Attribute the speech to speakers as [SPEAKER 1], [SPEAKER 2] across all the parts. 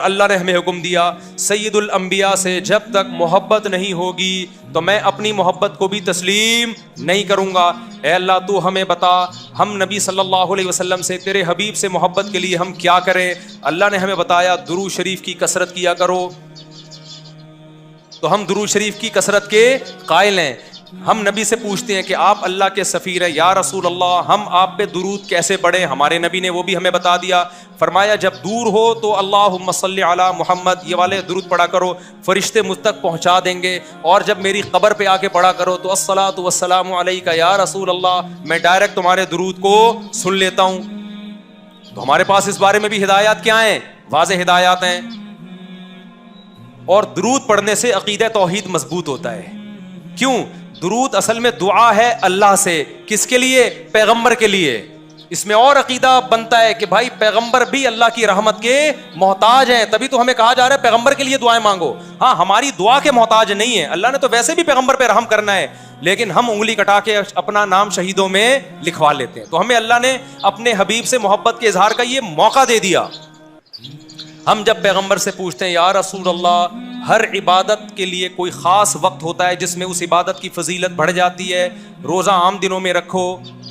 [SPEAKER 1] اللہ نے ہمیں حکم دیا سید الانبیاء سے جب تک محبت نہیں ہوگی تو میں اپنی محبت کو بھی تسلیم نہیں کروں گا. اے اللہ تو ہمیں بتا ہم نبی صلی اللہ علیہ وسلم سے تیرے حبیب سے محبت کے لیے ہم کیا کریں. اللہ نے ہمیں بتایا درود شریف کی کثرت کیا کرو. تو ہم درود شریف کی کثرت کے قائل ہیں. ہم نبی سے پوچھتے ہیں کہ آپ اللہ کے سفیر ہیں یا رسول اللہ ہم آپ پہ درود کیسے پڑھیں. ہمارے نبی نے وہ بھی ہمیں بتا دیا. فرمایا جب دور ہو تو اللہم صلی علی محمد یہ والے درود پڑھا کرو, فرشتے مجھ تک پہنچا دیں گے. اور جب میری قبر پہ آ کے پڑھا کرو تو الصلاۃ والسلام علیک یا رسول اللہ میں ڈائریکٹ تمہارے درود کو سن لیتا ہوں. تو ہمارے پاس اس بارے میں بھی ہدایات کیا ہیں, واضح ہدایات ہیں. اور درود پڑھنے سے عقیدہ توحید مضبوط ہوتا ہے. کیوں؟ درود اصل میں دعا ہے اللہ سے. کس کے لیے؟ پیغمبر کے لیے. اس میں اور عقیدہ بنتا ہے کہ بھائی پیغمبر بھی اللہ کی رحمت کے محتاج ہیں, تبھی تو ہمیں کہا جا رہا ہے پیغمبر کے لیے دعائیں مانگو. ہاں ہماری دعا کے محتاج نہیں ہے, اللہ نے تو ویسے بھی پیغمبر پہ رحم کرنا ہے, لیکن ہم انگلی کٹا کے اپنا نام شہیدوں میں لکھوا لیتے ہیں. تو ہمیں اللہ نے اپنے حبیب سے محبت کے اظہار کا یہ موقع دے دیا. ہم جب پیغمبر سے پوچھتے ہیں یا رسول اللہ ہر عبادت کے لیے کوئی خاص وقت ہوتا ہے جس میں اس عبادت کی فضیلت بڑھ جاتی ہے. روزہ عام دنوں میں رکھو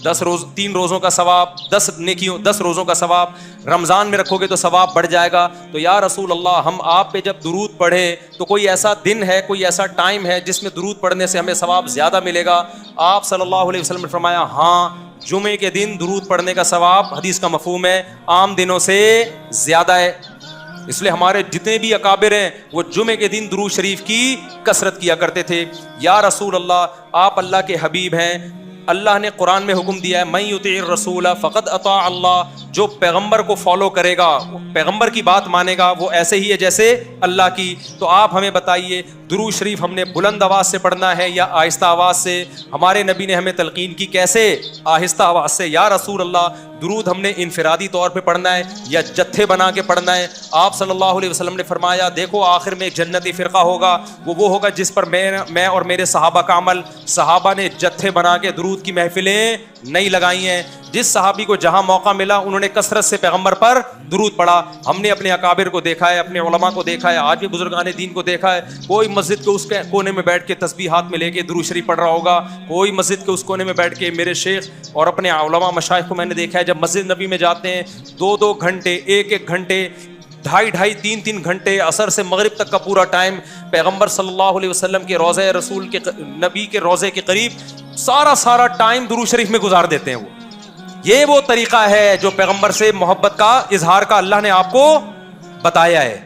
[SPEAKER 1] 3 روزوں کا ثواب 10 نیکیوں 10 روزوں کا ثواب, رمضان میں رکھو گے تو ثواب بڑھ جائے گا. تو یا رسول اللہ ہم آپ پہ جب درود پڑھے تو کوئی ایسا دن ہے کوئی ایسا ٹائم ہے جس میں درود پڑھنے سے ہمیں ثواب زیادہ ملے گا؟ آپ صلی اللہ علیہ وسلم نے فرمایا ہاں جمعے کے دن درود پڑھنے کا ثواب حدیث کا مفہوم ہے عام دنوں سے زیادہ ہے. اس لیے ہمارے جتنے بھی اکابر ہیں وہ جمعے کے دن درود شریف کی کثرت کیا کرتے تھے. یا رسول اللہ آپ اللہ کے حبیب ہیں, اللہ نے قرآن میں حکم دیا ہے من یطع الرسول فقد اطاع اللہ, جو پیغمبر کو فالو کرے گا پیغمبر کی بات مانے گا وہ ایسے ہی ہے جیسے اللہ کی. تو آپ ہمیں بتائیے درود شریف ہم نے بلند آواز سے پڑھنا ہے یا آہستہ آواز سے؟ ہمارے نبی نے ہمیں تلقین کی کیسے؟ آہستہ آواز سے. یا رسول اللہ درود ہم نے انفرادی طور پہ پڑھنا ہے یا جتھے بنا کے پڑھنا ہے؟ آپ صلی اللہ علیہ وسلم نے فرمایا دیکھو آخر میں ایک جنتی فرقہ ہوگا, وہ ہوگا جس پر میں اور میرے صحابہ کا عمل. صحابہ نے جتھے بنا کے درود کی محفلیں نہیں لگائی ہیں. جس صحابی کو جہاں موقع ملا انہوں نے کثرت سے پیغمبر پر درود پڑھا. ہم نے اپنے اکابر کو دیکھا ہے, اپنے علماء کو دیکھا ہے, آج بھی بزرگان دین کو دیکھا ہے, کوئی مسجد کے اس کے کونے میں بیٹھ کے تسبیح ہاتھ میں لے کے درود شریف پڑھ رہا ہوگا, کوئی مسجد کے اس کونے میں بیٹھ کے. میرے شیخ اور اپنے علماء مشائخ کو میں نے دیکھا ہے جب مسجد نبی میں جاتے ہیں 2 گھنٹے 1 گھنٹے 2.5 3 گھنٹے عصر سے مغرب تک کا پورا ٹائم پیغمبر صلی اللہ علیہ وسلم کے روضہ رسول کے نبی کے روضے کے قریب سارا ٹائم درود شریف میں گزار دیتے ہیں. یہ وہ طریقہ ہے جو پیغمبر سے محبت کا اظہار کا اللہ نے آپ کو بتایا ہے.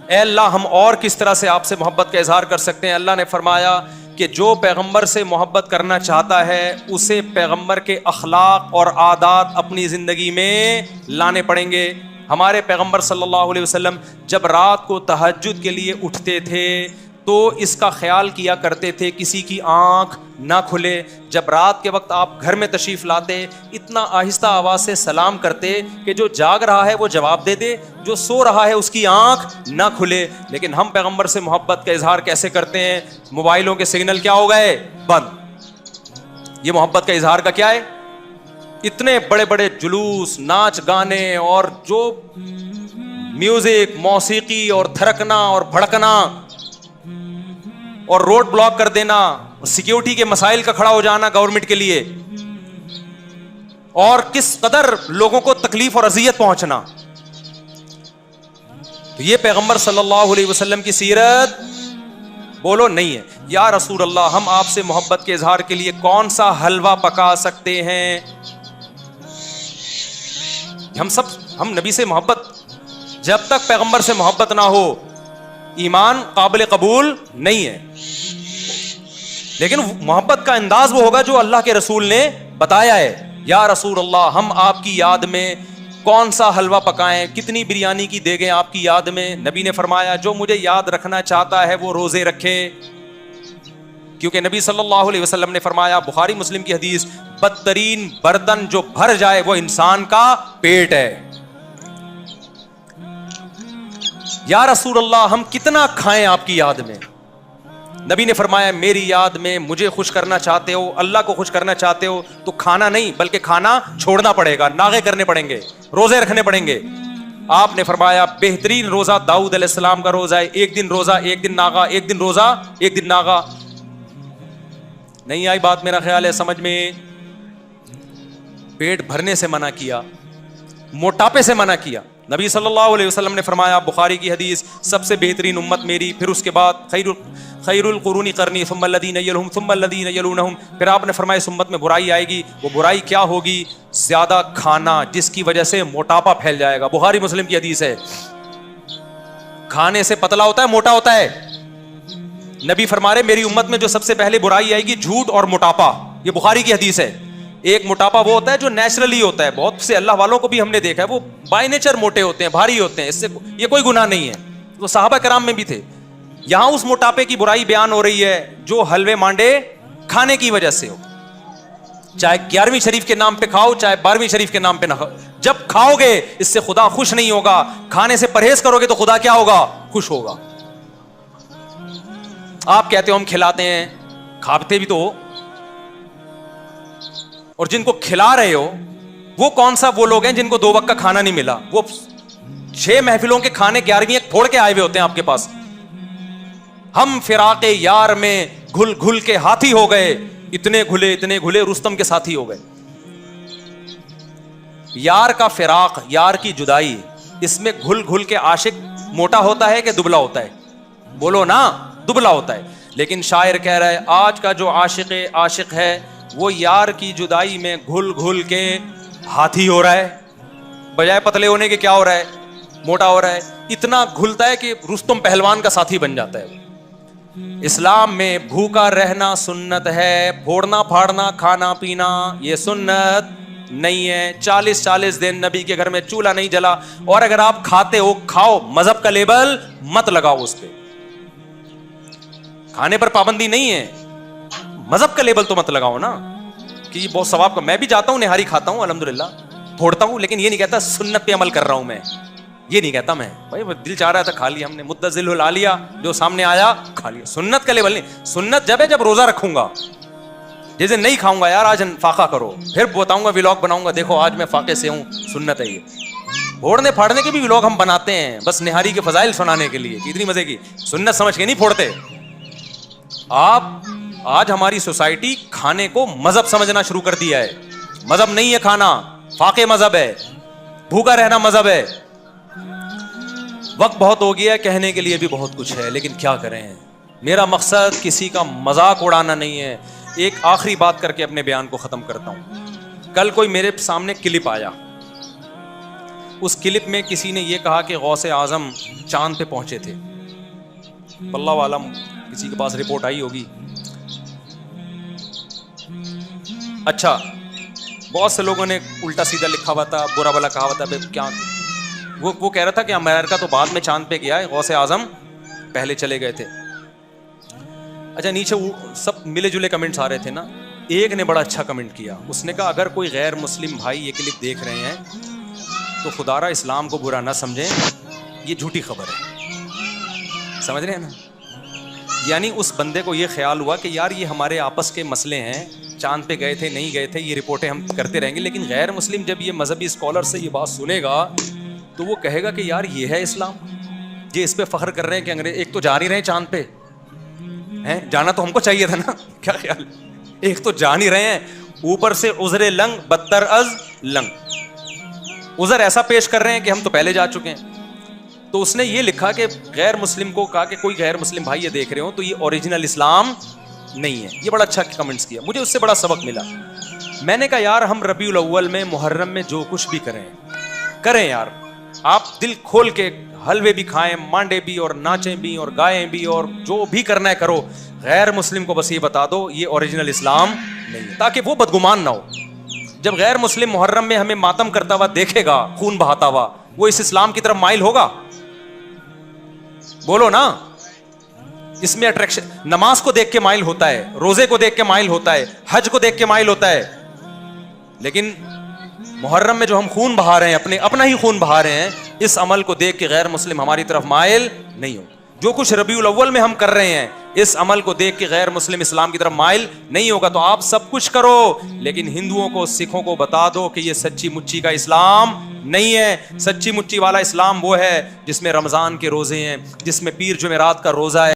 [SPEAKER 1] اے اللہ ہم اور کس طرح سے آپ سے محبت کا اظہار کر سکتے ہیں؟ اللہ نے فرمایا کہ جو پیغمبر سے محبت کرنا چاہتا ہے اسے پیغمبر کے اخلاق اور عادات اپنی زندگی میں لانے پڑیں گے. ہمارے پیغمبر صلی اللہ علیہ وسلم جب رات کو تہجد کے لیے اٹھتے تھے تو اس کا خیال کیا کرتے تھے کسی کی آنکھ نہ کھلے. جب رات کے وقت آپ گھر میں تشریف لاتے اتنا آہستہ آواز سے سلام کرتے کہ جو جاگ رہا ہے وہ جواب دے دے, جو سو رہا ہے اس کی آنکھ نہ کھلے. لیکن ہم پیغمبر سے محبت کا اظہار کیسے کرتے ہیں؟ موبائلوں کے سگنل کیا ہو گئے؟ بند. یہ محبت کا اظہار کا کیا ہے؟ اتنے بڑے بڑے جلوس ناچ گانے اور جو میوزک موسیقی اور تھرکنا اور بھڑکنا اور روڈ بلاک کر دینا, سیکیورٹی کے مسائل کا کھڑا ہو جانا گورنمنٹ کے لیے, اور کس قدر لوگوں کو تکلیف اور اذیت پہنچنا. تو یہ پیغمبر صلی اللہ علیہ وسلم کی سیرت بولو نہیں ہے. یا رسول اللہ ہم آپ سے محبت کے اظہار کے لیے کون سا حلوہ پکا سکتے ہیں؟ ہم نبی سے محبت, جب تک پیغمبر سے محبت نہ ہو ایمان قابل قبول نہیں ہے. لیکن محبت کا انداز وہ ہوگا جو اللہ کے رسول نے بتایا ہے. یا رسول اللہ ہم آپ کی یاد میں کون سا حلوہ پکائیں, کتنی بریانی کی دیگیں آپ کی یاد میں؟ نبی نے فرمایا جو مجھے یاد رکھنا چاہتا ہے وہ روزے رکھے. کیونکہ نبی صلی اللہ علیہ وسلم نے فرمایا, بخاری مسلم کی حدیث, بدترین برتن جو بھر جائے وہ انسان کا پیٹ ہے. یا رسول اللہ ہم کتنا کھائیں آپ کی یاد میں؟ نبی نے فرمایا میری یاد میں مجھے خوش کرنا چاہتے ہو, اللہ کو خوش کرنا چاہتے ہو تو کھانا نہیں بلکہ کھانا چھوڑنا پڑے گا, ناغے کرنے پڑیں گے, روزے رکھنے پڑیں گے. آپ نے فرمایا بہترین روزہ داؤد علیہ السلام کا روزہ ہے, ایک دن روزہ ایک دن ناغا, ایک دن روزہ ایک دن ناغا. نہیں آئی بات میرا خیال ہے سمجھ میں. پیٹ بھرنے سے منع کیا, موٹاپے سے منع کیا. نبی صلی اللہ علیہ وسلم نے فرمایا, بخاری کی حدیث, سب سے بہترین امت میری, پھر اس کے بعد خیر القرون قرنی ثم الذین یلونہم ثم الذین یلونہم. پھر آپ نے فرمایا اس امت میں برائی آئے گی. وہ برائی کیا ہوگی؟ زیادہ کھانا, جس کی وجہ سے موٹاپا پھیل جائے گا. بخاری مسلم کی حدیث ہے. کھانے سے پتلا ہوتا ہے, موٹا ہوتا ہے. نبی فرما رہے میری امت میں جو سب سے پہلے برائی آئے گی جھوٹ اور موٹاپا. یہ بخاری کی حدیث ہے. ایک موٹاپا وہ ہوتا ہے جو نیچرلی ہوتا ہے, بہت سے اللہ والوں کو بھی ہم نے دیکھا ہے وہ بائی نیچر موٹے ہوتے ہیں, بھاری ہوتے ہیں, اس سے یہ کوئی گناہ نہیں ہے. وہ صحابہ کرام میں بھی تھے. یہاں اس موٹاپے کی برائی بیان ہو رہی ہے جو حلوے مانڈے کھانے کی وجہ سے ہو. چاہے 11ویں شریف کے نام پہ کھاؤ, چاہے 12ویں شریف کے نام پہ نہ کھاؤ, جب کھاؤ گے اس سے خدا خوش نہیں ہوگا. کھانے سے پرہیز کرو گے تو خدا کیا ہوگا؟ خوش ہوگا. آپ کہتے ہو ہم کھلاتے ہیں, کھاتے بھی تو ہو. اور جن کو کھلا رہے ہو وہ کون سا وہ لوگ ہیں جن کو 2 وقت کا کھانا نہیں ملا؟ وہ 6 محفلوں کے کھانے 11ویں ایک پھوڑ کے آئے ہوئے ہوتے ہیں آپ کے پاس. ہم فراق یار میں گھل گھل کے ہاتھی ہو گئے, اتنے گھلے رستم کے ساتھی ہو گئے. یار کا فراق, یار کی جدائی, اس میں گھل گھل کے عاشق موٹا ہوتا ہے کہ دبلا ہوتا ہے؟ بولو نا, دبلا ہوتا ہے. لیکن شاعر کہہ رہا ہے آج کا جو عاشق ہے وہ یار کی جدائی میں گھل گھل کے ہاتھی ہو رہا ہے, بجائے پتلے ہونے کے کیا ہو رہا ہے؟ موٹا ہو رہا ہے. اتنا گھلتا ہے کہ رستم پہلوان کا ساتھی بن جاتا ہے. اسلام میں بھوکا رہنا سنت ہے, پھوڑنا پھاڑنا کھانا پینا یہ سنت نہیں ہے. 40 دن نبی کے گھر میں چولہا نہیں جلا. اور اگر آپ کھاتے ہو کھاؤ, مذہب کا لیبل مت لگاؤ اس پہ. کھانے پر پابندی نہیں ہے, مذہب کا لیبل تو مت لگاؤ نا کہ یہ بہت ثواب کا. میں بھی جاتا ہوں, نہاری کھاتا ہوں الحمدللہ, پھوڑتا ہوں, لیکن یہ نہیں کہتا سنت پہ عمل کر رہا ہوں میں. یہ نہیں کہتا میں, بھائی دل چاہ رہا تھا کھا لیا ہم نے, متزل العالیہ جو سامنے آیا کھا لیا. سنت کا لیبل نہیں. سنت جب ہے جب روزہ رکھوں گا. جس دن نہیں کھاؤں گا یار آج فاقہ کرو, پھر بتاؤں گا ولاگ بناؤں گا, دیکھو آج میں فاقے سے ہوں. سنت ہے یہ. پھوڑنے پھاڑنے کے بھی ولاگ ہم بناتے ہیں بس نہاری کے فضائل سنانے کے لیے, اتنی مزے کی. سنت سمجھ کے نہیں پھوڑتے آپ. آج ہماری سوسائٹی کھانے کو مذہب سمجھنا شروع کر دیا ہے. مذہب نہیں ہے کھانا, فاقے مذہب ہے, بھوکا رہنا مذہب ہے. وقت بہت ہو گیا, کہنے کے لیے بھی بہت کچھ ہے, لیکن کیا کریں. میرا مقصد کسی کا مذاق اڑانا نہیں ہے. ایک آخری بات کر کے اپنے بیان کو ختم کرتا ہوں. کل کوئی میرے سامنے کلپ آیا, اس کلپ میں کسی نے یہ کہا کہ غوث اعظم چاند پہ پہنچے تھے. اللہ عالم کسی کے پاس رپورٹ آئی ہوگی. اچھا, بہت سے لوگوں نے الٹا سیدھا لکھا ہوا تھا, برا بلا کہا ہوا تھا. کیا وہ کہہ رہا تھا کہ امریکہ تو بعد میں چاند پہ گیا ہے, غوث اعظم پہلے چلے گئے تھے. اچھا, نیچے سب ملے جلے کمنٹس آ رہے تھے نا. ایک نے بڑا اچھا کمنٹ کیا, اس نے کہا اگر کوئی غیر مسلم بھائی یہ کلپ دیکھ رہے ہیں تو خدا را اسلام کو برا نہ سمجھیں, یہ جھوٹی خبر ہے. سمجھ رہے ہیں نا؟ یعنی اس بندے کو یہ خیال ہوا کہ یار یہ ہمارے آپس کے مسئلے ہیں, چاند پہ گئے تھے نہیں گئے تھے یہ رپورٹیں ہم کرتے رہیں گے, لیکن غیر مسلم جب یہ مذہبی اسکالر سے یہ بات سنے گا تو وہ کہے گا کہ یار یہ ہے اسلام. یہ اس پہ فخر کر رہے ہیں کہ انگریز ایک تو جا نہیں رہے چاند پہ, ہیں جانا تو ہم کو چاہیے تھا نا, کیا خیال, ایک تو جا نہیں رہے ہیں, اوپر سے عذر لنگ بدتر از لنگ, عذر ایسا پیش کر رہے ہیں کہ ہم تو پہلے جا چکے ہیں. تو اس نے یہ لکھا کہ غیر مسلم کو کہا کہ کوئی غیر مسلم بھائی یہ دیکھ رہے ہو تو یہ اوریجنل اسلام نہیں ہے. یہ بڑا اچھا کمنٹس کیا, مجھے اس سے بڑا سبق ملا. میں نے کہا یار ہم ربیع الاول میں محرم میں جو کچھ بھی کریں یار, آپ دل کھول کے حلوے بھی کھائیں, مانڈے بھی, اور ناچیں بھی, اور گائیں بھی, اور جو بھی کرنا ہے کرو. غیر مسلم کو بس یہ بتا دو یہ اوریجنل اسلام نہیں ہے, تاکہ وہ بدگمان نہ ہو. جب غیر مسلم محرم میں ہمیں ماتم کرتا ہوا دیکھے گا, خون بہاتا ہوا, وہ اس اسلام کی طرف مائل ہوگا؟ بولو نا. اس میں اٹریکشن, نماز کو دیکھ کے مائل ہوتا ہے, روزے کو دیکھ کے مائل ہوتا ہے, حج کو دیکھ کے مائل ہوتا ہے. لیکن محرم میں جو ہم خون بہا رہے ہیں, اپنا ہی خون بہا رہے ہیں, اس عمل کو دیکھ کے غیر مسلم ہماری طرف مائل نہیں ہو. جو کچھ ربیع الاول میں ہم کر رہے ہیں اس عمل کو دیکھ کے غیر مسلم اسلام کی طرف مائل نہیں ہوگا. تو آپ سب کچھ کرو لیکن ہندوؤں کو سکھوں کو بتا دو کہ یہ سچی مچی کا اسلام نہیں ہے. سچی مچی والا اسلام وہ ہے جس میں رمضان کے روزے ہیں, جس میں پیر جمعرات کا روزہ ہے.